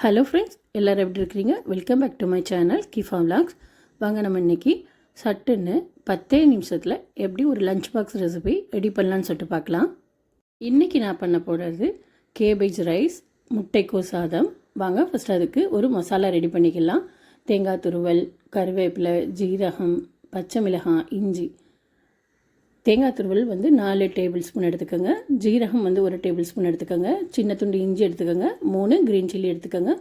Hello friends, எல்லோரும் எப்படி இருக்கிறீங்க? Welcome back to my channel Kifa vlogs. வாங்க நம்ம இன்றைக்கி சட்டுன்னு 10 நிமிஷத்தில் எப்படி ஒரு லஞ்ச் பாக்ஸ் ரெசிபி ரெடி பண்ணலான்னு சொல்லிட்டு பார்க்கலாம். இன்றைக்கி நான் பண்ண போகிறது கேபேஜ் ரைஸ், முட்டைக்கோஸ் சாதம். வாங்க ஃபஸ்ட் அதுக்கு ஒரு மசாலா ரெடி பண்ணிக்கலாம். தேங்காய் துருவல், கருவேப்பிலை, ஜீரகம், பச்சை மிளகாய், இஞ்சி. தேங்காய் துருவல் 4 டேபிள் ஸ்பூன் எடுத்துக்கோங்க. ஜீரகம் 1 டேபிள் ஸ்பூன் எடுத்துக்கோங்க. சின்ன துண்டு இஞ்சி எடுத்துக்கோங்க. 3 க்ரீன் சில்லி எடுத்துக்கோங்க.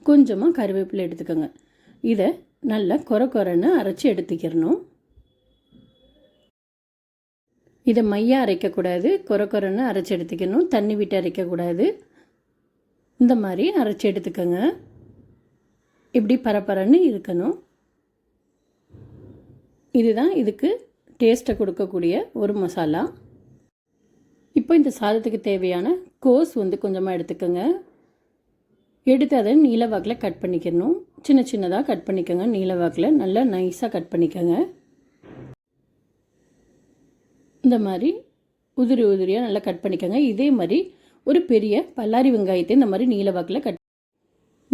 கொஞ்சமாக கருவேப்பிலை எடுத்துக்கோங்க. இதை நல்லா கொரன்னு அரைச்சி எடுத்துக்கிறணும். இதை மையாக அரைக்கக்கூடாது, கொரன்னு அரைச்சி எடுத்துக்கணும். தண்ணி விட்டு அரைக்கக்கூடாது. இந்த மாதிரி அரைச்சி எடுத்துக்கோங்க. இப்படி பரப்பரன்னு இருக்கணும். இதுதான் இதுக்கு டேஸ்ட்டை கொடுக்கக்கூடிய ஒரு மசாலா. இப்போ இந்த சாதத்துக்கு தேவையான கோஸ் கொஞ்சமாக எடுத்துக்கோங்க. எடுத்து அதை நீளவாக்கில் கட் பண்ணிக்கணும். சின்ன சின்னதாக கட் பண்ணிக்கோங்க. நீளவாக்கில் நல்லா நைஸாக கட் பண்ணிக்கோங்க. இந்த மாதிரி உதிரியாக நல்லா கட் பண்ணிக்கோங்க. இதே மாதிரி ஒரு பெரிய பல்லாரி வெங்காயத்தை இந்த மாதிரி நீளவாக்கில்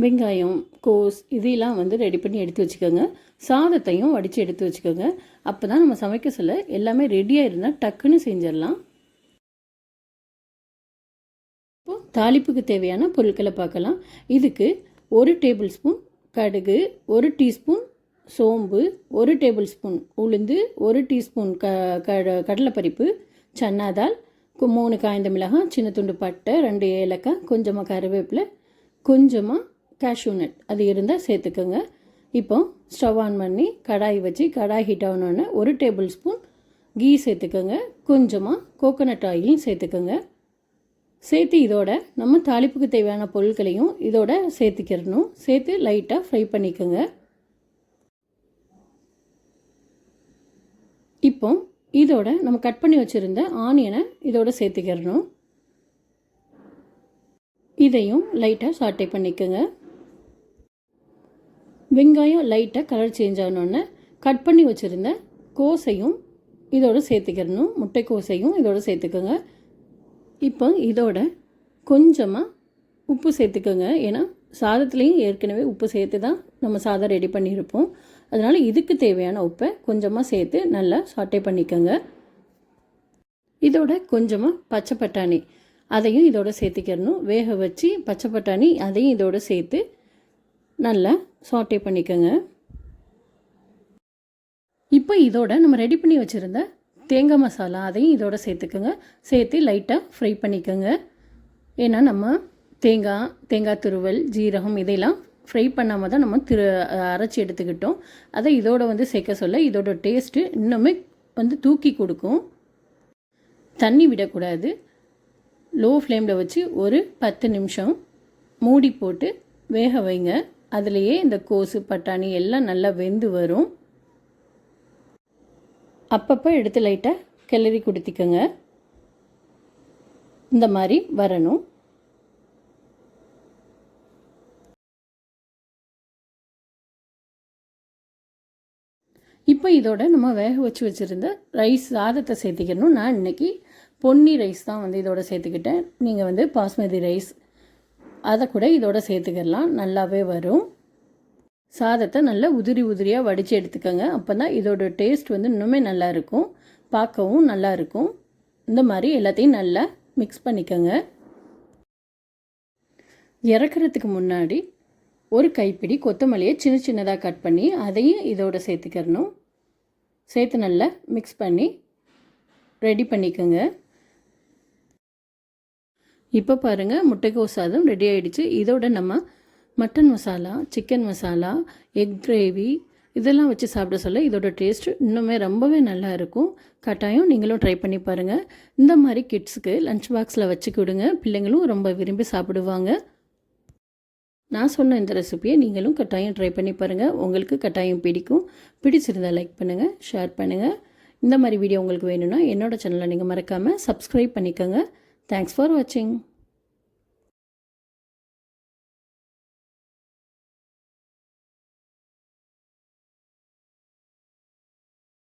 வெங்காயம், கோஸ் இதெல்லாம் ரெடி பண்ணி எடுத்து வச்சுக்கோங்க. சாதத்தையும் வடித்து எடுத்து வச்சுக்கோங்க. அப்போ தான் நம்ம சமைக்க சொல்ல எல்லாமே ரெடியாக இருந்தால் டக்குன்னு செஞ்சிடலாம். இப்போது தாளிப்புக்கு தேவையான பொருட்களை பார்க்கலாம். இதுக்கு 1 டேபிள் ஸ்பூன் கடுகு, 1 டீஸ்பூன் சோம்பு, 1 டேபிள் ஸ்பூன் உளுந்து, 1 டீஸ்பூன் கடலைப்பருப்பு, சன்னா தால், 3 காய்ந்த மிளகாய், சின்ன துண்டு பட்டை, 2 ஏலக்காய், கொஞ்சமாக கருவேப்பிலை, கொஞ்சமாக கேஷ்யூ நட் அது இருந்தால் சேர்த்துக்கோங்க. இப்போ ஸ்டவ் ஆன் பண்ணி கடாய் வச்சு கடாய் ஹீட் ஆகணுன்னு 1 டேபிள் ஸ்பூன் கீ சேர்த்துக்கோங்க. கொஞ்சமாக கோகோனட் ஆயிலும் சேர்த்துக்கோங்க. சேர்த்து இதோட நம்ம தாளிப்புக்கு தேவையான பொருட்களையும் இதோட சேர்த்துக்கிறணும். சேர்த்து லைட்டாக ஃப்ரை பண்ணிக்கோங்க. இப்போ இதோட நம்ம கட் பண்ணி வச்சுருந்த ஆனியனை இதோட சேர்த்துக்கிறணும். இதையும் லைட்டாக சாட்டே பண்ணிக்கோங்க. வெங்காயம் லைட்டாக கலர் சேஞ்ச் ஆனோடனே கட் பண்ணி வச்சுருந்த கோஸையும் இதோடு சேர்த்துக்கிறணும். முட்டைக்கோஸையும் இதோடு சேர்த்துக்கோங்க. இப்போ இதோட கொஞ்சமாக உப்பு சேர்த்துக்கோங்க. ஏன்னா சாதத்துலேயும் ஏற்கனவே உப்பு சேர்த்து தான் நம்ம சாதம் ரெடி பண்ணியிருப்போம். அதனால் இதுக்கு தேவையான உப்பை கொஞ்சமாக சேர்த்து நல்லா சாட்டே பண்ணிக்கோங்க. இதோட கொஞ்சமாக பச்சை பட்டாணி அதையும் இதோட சேர்த்துக்கிறணும். வேக வச்சு பச்சை பட்டாணி அதையும் இதோட சேர்த்து நல்லா சாட்டே பண்ணிக்கோங்க. இப்போ இதோட நம்ம ரெடி பண்ணி வச்சுருந்த தேங்காய் மசாலா அதையும் இதோட சேர்த்துக்கோங்க. சேர்த்து லைட்டாக ஃப்ரை பண்ணிக்கோங்க. ஏன்னா நம்ம தேங்காய் துருவல், ஜீரகம் இதெல்லாம் ஃப்ரை பண்ணாமல் தான் நம்ம அரைச்சி எடுத்துக்கிட்டோம். அதை இதோட சேர்க்க சொல்ல இதோட டேஸ்ட்டு இன்னுமே தூக்கி கொடுக்கும். தண்ணி விடக்கூடாது. லோ ஃப்ளேமில் வச்சு ஒரு 10 நிமிஷம் மூடி போட்டு வேக வைங்க. அதுலேயே இந்த கோஸு, பட்டாணி எல்லாம் நல்லா வெந்து வரும். அப்பப்போ எடுத்து லைட்டாக கிளறி கொடுத்திக்கோங்க. இந்த மாதிரி வரணும். இப்போ இதோட நம்ம வேக வச்சுருந்த ரைஸ் சாதத்தை சேர்த்துக்கணும். நான் இன்றைக்கி பொன்னி ரைஸ் தான் இதோட சேர்த்துக்கிட்டேன். நீங்கள் பாஸ்மதி ரைஸ் அதை கூட இதோட சேர்த்துக்கலாம். நல்லாவே வரும். சாதத்தை நல்லா உதிரியாக வடித்து எடுத்துக்கோங்க. அப்போ தான் இதோட டேஸ்ட் இன்னுமே நல்லாயிருக்கும், பார்க்கவும் நல்லாயிருக்கும். இந்த மாதிரி எல்லாத்தையும் நல்லா மிக்ஸ் பண்ணிக்கோங்க. இறக்குறதுக்கு முன்னாடி ஒரு கைப்பிடி கொத்தமல்லியை சின்ன சின்னதாக கட் பண்ணி அதையும் இதோட சேர்த்துக்கிறணும். சேர்த்து நல்லா மிக்ஸ் பண்ணி ரெடி பண்ணிக்கோங்க. இப்போ பாருங்கள், முட்டைக்கோஸ் சாதம் ரெடி ஆகிடுச்சு. இதோட நம்ம mutton masala, chicken masala, egg gravy இதெல்லாம் வச்சு சாப்பிட சொல்ல இதோட டேஸ்ட் இன்னுமே ரொம்பவே நல்லா இருக்கும். கட்டாயம் நீங்களும் ட்ரை பண்ணி பாருங்கள். இந்த மாதிரி கிட்ஸுக்கு லஞ்ச் பாக்ஸில் வச்சு கொடுங்க. பிள்ளைங்களும் ரொம்ப விரும்பி சாப்பிடுவாங்க. நான் சொன்ன இந்த ரெசிபியை நீங்களும் கட்டாயம் ட்ரை பண்ணி பாருங்கள். உங்களுக்கு கட்டாயம் பிடிக்கும். பிடிச்சிருந்தால் லைக் பண்ணுங்கள், ஷேர் பண்ணுங்கள். இந்த மாதிரி வீடியோ உங்களுக்கு வேணும்னா என்னோடய சேனலை நீங்கள் மறக்காமல் சப்ஸ்கிரைப் பண்ணிக்கோங்க. Thanks for watching.